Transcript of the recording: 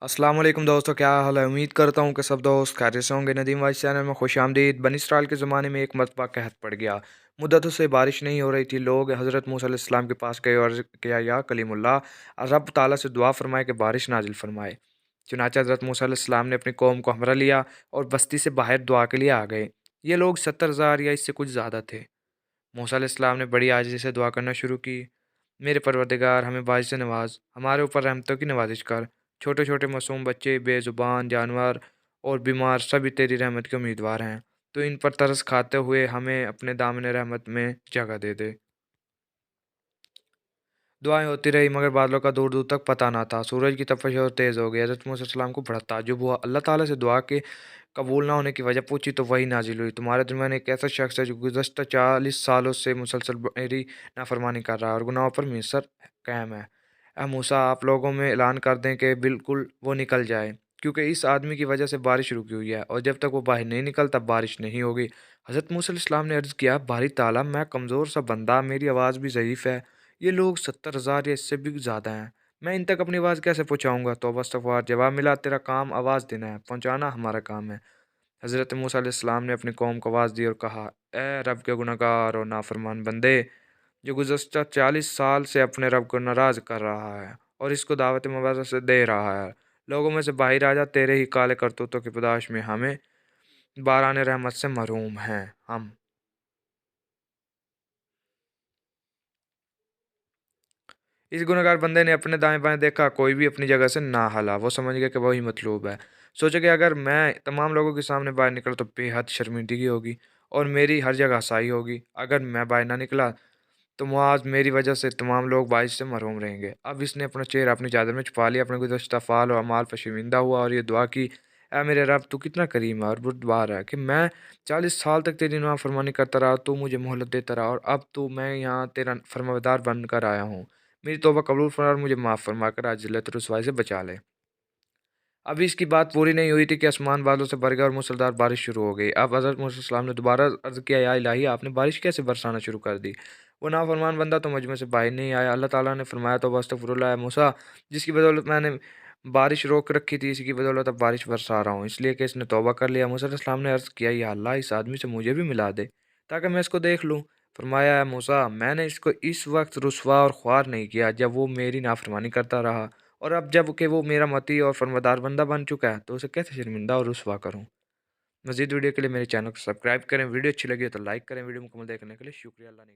अस्सलाम वालेकुम दोस्तों, क्या हाल है। उम्मीद करता हूँ कि सब दोस्त खैरियत से होंगे। नदीम वाइस चैनल में खुश आमदीद। बनी इसराइल के ज़माने में एक मरतबा कहत पड़ गया। मुद्दतों से बारिश नहीं हो रही थी। लोग हज़रत मूसा अलैहिस्सलाम के पास गए और अर्ज़ किया, या कलीमुल्लाह, रब ताला से दुआ फरमाए कि बारिश नाजिल फरमाए। चुनांचे हज़रत मूसा अलैहिस्सलाम ने अपनी कौम को हमरा लिया और बस्ती से बाहर दुआ के लिए आ गए। ये लोग 70,000 या इससे कुछ ज़्यादा थे। मूसा अलैहिस्सलाम ने बड़ी आजिज़ी से दुआ करना शुरू की। मेरे परवरदिगार, हमें बारिश से नवाज, हमारे ऊपर रहमतों की नवाजिश कर। छोटे छोटे मासूम बच्चे, बेज़ुबान जानवर और बीमार सभी तेरी रहमत के उम्मीदवार हैं। तो इन पर तरस खाते हुए हमें अपने दामन रहमत में जगह दे दे। दुआएं होती रही मगर बादलों का दूर दूर तक पता ना था। सूरज की तपिश और तेज़ हो गई। हज़रत मूसा अलैहिस्सलाम को बड़ा ताज्जुब हुआ। अल्लाह ताला से दुआ के कबूल ना होने की वजह पूछी तो वही नाजिल हुई, तुम्हारे दरमियान एक ऐसा शख्स है जो गुज़श्ता 40 सालों से मुसलसल मेरी नाफरमानी कर रहा है और गुनाहों पर मिसर कायम है। ए मूसा, आप लोगों में ऐलान कर दें कि बिल्कुल वो निकल जाए, क्योंकि इस आदमी की वजह से बारिश रुकी हुई है और जब तक वो बाहर नहीं निकलता बारिश नहीं होगी। हज़रत मूसा अलैहिस्सलाम ने अर्ज़ किया, बारी ताला, मैं कमज़ोर सा बंदा, मेरी आवाज़ भी ज़ईफ़ है। ये लोग 70,000 या इससे भी ज़्यादा हैं। मैं इन तक अपनी आवाज़ कैसे पहुँचाऊँगा? तौबा इस्तग़फ़ार। जवाब मिला, तेरा काम आवाज़ देना है, पहुँचाना हमारा काम है। हज़रत मूसा अलैहिस्सलाम ने अपनी कौम को आवाज़ दी और कहा, ए रब के गुनहगार और नाफरमान बंदे, जो गुज़श्ता 40 साल से अपने रब को नाराज़ कर रहा है और इसको दावत मुबारक से दे रहा है। लोगों में से बाहर आ जा, तेरे ही काले करतूतों की पादाश में हमें बारान रहमत से महरूम हैं हम। इस गुनहगार बंदे ने अपने दाएँ-बाएँ देखा, कोई भी अपनी जगह से ना हला। वो समझ गया कि वही मतलूब है। सोचा कि अगर मैं तमाम लोगों के सामने बाहर निकला तो बेहद शर्मिंदगी होगी और मेरी हर जगह हसाई होगी। अगर मैं बाहर ना निकला तो मुआज़ मेरी वजह से तमाम लोग बारिश से महरूम रहेंगे। अब इसने अपना चेहरा अपनी चादर में छुपा लिया, अपने गुज़श्ता फ़ाल और अमाल पर शर्मिंदा हुआ और ये दुआ की, ऐ मेरे रब, तू कितना करीम है और बुर्दबार है कि मैं 40 साल तक तेरी नाफ़रमानी करता रहा, तू मुझे मोहलत देता रहा और अब तो मैं यहाँ तेरा फरमाबरदार बनकर आया हूँ। मेरी तौबा कबूल फरमा और मुझे माफ़ फरमा कर आज ज़िल्लत रुसवाई से बचा ले। अभी इसकी बात पूरी नहीं हुई थी कि आसमान बादलों से भर गया और मूसलाधार बारिश शुरू हो गई। अब हज़रत मूसा अलैहिस्सलाम ने दोबारा अर्ज़ किया, या इलाही, आपने बारिश कैसे बरसाना शुरू कर दी? वो नाफरमान बंदा तो मजमे से बाहर नहीं आया। अल्लाह ताला ने फरमाया, तो अस्तगफिरुल्लाह मूसा, जिसकी बदौलत मैंने बारिश रोक रखी थी, इसी की बदौलत अब बारिश बरसा रहा हूँ, इसलिए कि इसने तौबा कर लिया। मूसा अलैहिस्सलाम ने अर्ज़ किया, या अल्लाह, इस आदमी से मुझे भी मिला दे ताकि मैं इसको देख लूँ। फरमाया, है मूसा, मैंने इसको इस वक्त रुसवा और ख्वार नहीं किया जब वो मेरी नाफरमानी करता रहा, और अब जब कि वो मेरा मती और फरमादार बंदा बन चुका है तो उसे कैसे शर्मिंदा और रुसवा करूँ। मज़ीद वीडियो के लिए मेरे चैनल को सब्सक्राइब करें। वीडियो अच्छी लगी हो तो लाइक करें। वीडियो मुकम्मल देखने के लिए शुक्रिया। अल्लाह ने